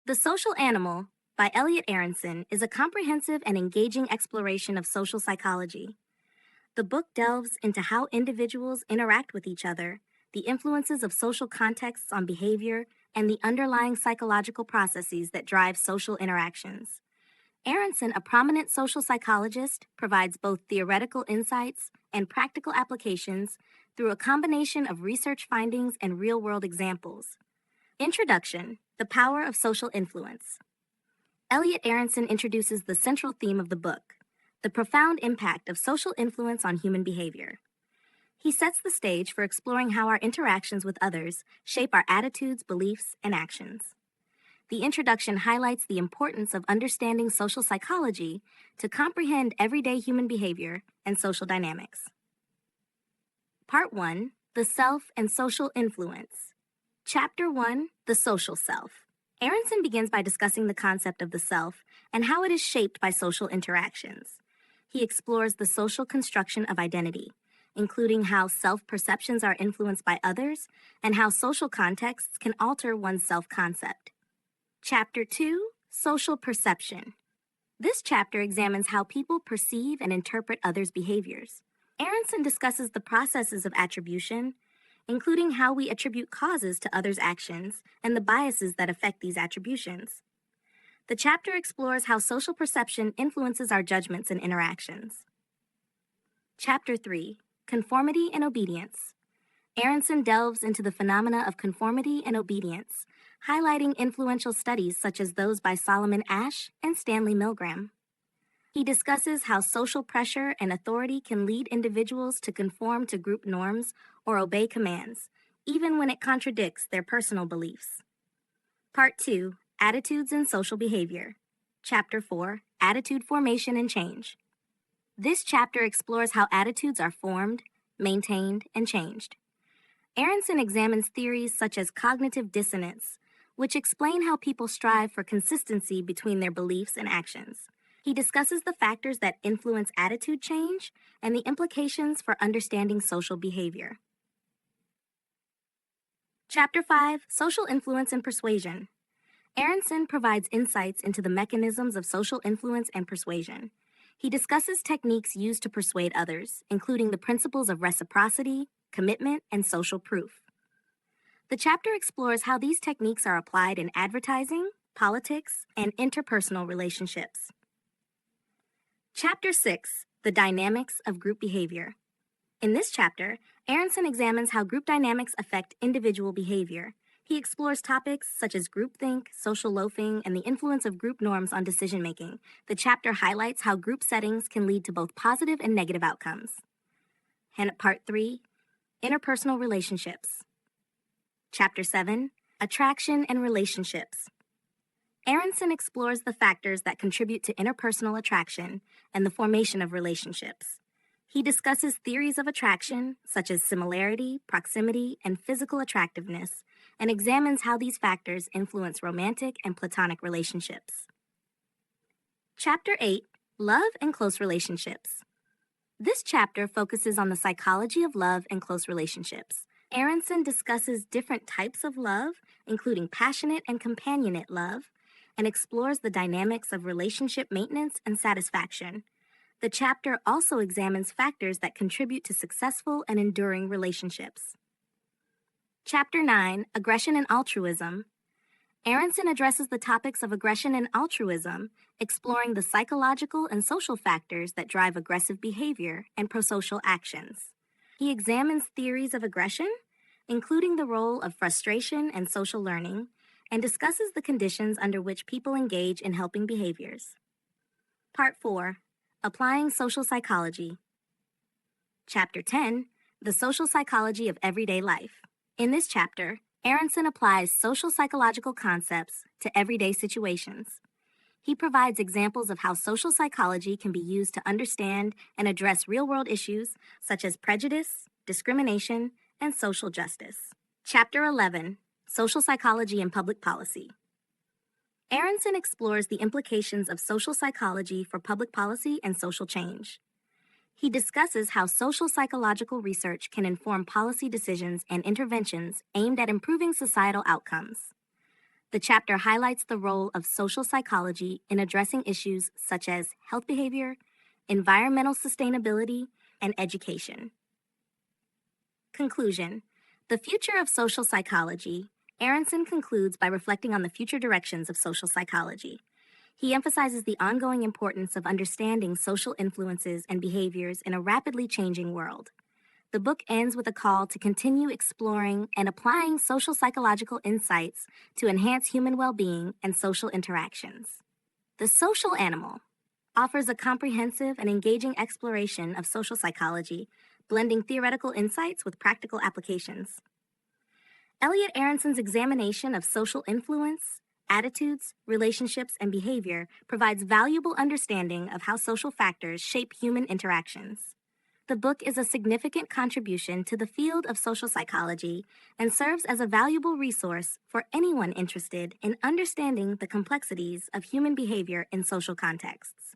The Social Animal by Elliot Aronson is a comprehensive and engaging exploration of social psychology. The book delves into how individuals interact with each other, the influences of social contexts on behavior, and the underlying psychological processes that drive social interactions. Aronson, a prominent social psychologist, provides both theoretical insights and practical applications through a combination of research findings and real-world examples. Introduction: The Power of Social Influence. Elliot Aronson introduces the central theme of the book, the profound impact of social influence on human behavior. He sets the stage for exploring how our interactions with others shape our attitudes, beliefs, and actions. The introduction highlights the importance of understanding social psychology to comprehend everyday human behavior and social dynamics. Part 1: The Self and Social Influence. Chapter 1: The Social Self. Aronson begins by discussing the concept of the self and how it is shaped by social interactions. He explores the social construction of identity, including how self-perceptions are influenced by others and how social contexts can alter one's self-concept. Chapter 2: Social Perception. This chapter examines how people perceive and interpret others' behaviors. Aronson discusses the processes of attribution, including how we attribute causes to others' actions and the biases that affect these attributions. The chapter explores how social perception influences our judgments and interactions. Chapter 3: Conformity and Obedience. Aronson delves into the phenomena of conformity and obedience, highlighting influential studies such as those by Solomon Asch and Stanley Milgram. He discusses how social pressure and authority can lead individuals to conform to group norms or obey commands, even when it contradicts their personal beliefs. Part 2: Attitudes and Social Behavior. Chapter 4: Attitude Formation and Change. This chapter explores how attitudes are formed, maintained, and changed. Aronson examines theories such as cognitive dissonance, which explain how people strive for consistency between their beliefs and actions. He discusses the factors that influence attitude change and the implications for understanding social behavior. Chapter 5: Social Influence and Persuasion. Aronson provides insights into the mechanisms of social influence and persuasion. He discusses techniques used to persuade others, including the principles of reciprocity, commitment, and social proof. The chapter explores how these techniques are applied in advertising, politics, and interpersonal relationships. Chapter 6: The Dynamics of Group Behavior. In this chapter, Aronson examines how group dynamics affect individual behavior. He explores topics such as groupthink, social loafing, and the influence of group norms on decision-making. The chapter highlights how group settings can lead to both positive and negative outcomes. And Part 3: Interpersonal Relationships. Chapter 7: Attraction and Relationships. Aronson explores the factors that contribute to interpersonal attraction and the formation of relationships. He discusses theories of attraction, such as similarity, proximity, and physical attractiveness, and examines how these factors influence romantic and platonic relationships. Chapter 8: Love and Close Relationships. This chapter focuses on the psychology of love and close relationships. Aronson discusses different types of love, including passionate and companionate love, and explores the dynamics of relationship maintenance and satisfaction. The chapter also examines factors that contribute to successful and enduring relationships. Chapter 9: Aggression and Altruism. Aronson addresses the topics of aggression and altruism, exploring the psychological and social factors that drive aggressive behavior and prosocial actions. He examines theories of aggression, including the role of frustration and social learning, and discusses the conditions under which people engage in helping behaviors. Part 4: Applying Social Psychology. Chapter 10: The Social Psychology of Everyday Life. In this chapter, Aronson applies social psychological concepts to everyday situations. He provides examples of how social psychology can be used to understand and address real-world issues such as prejudice, discrimination, and social justice. Chapter 11: Social Psychology and Public Policy. Aronson explores the implications of social psychology for public policy and social change. He discusses how social psychological research can inform policy decisions and interventions aimed at improving societal outcomes. The chapter highlights the role of social psychology in addressing issues such as health behavior, environmental sustainability, and education. Conclusion. The future of social psychology. Aronson concludes by reflecting on the future directions of social psychology. He emphasizes the ongoing importance of understanding social influences and behaviors in a rapidly changing world. The book ends with a call to continue exploring and applying social psychological insights to enhance human well-being and social interactions. The Social Animal offers a comprehensive and engaging exploration of social psychology, blending theoretical insights with practical applications. Elliot Aronson's examination of social influence, attitudes, relationships, and behavior provides valuable understanding of how social factors shape human interactions. The book is a significant contribution to the field of social psychology and serves as a valuable resource for anyone interested in understanding the complexities of human behavior in social contexts.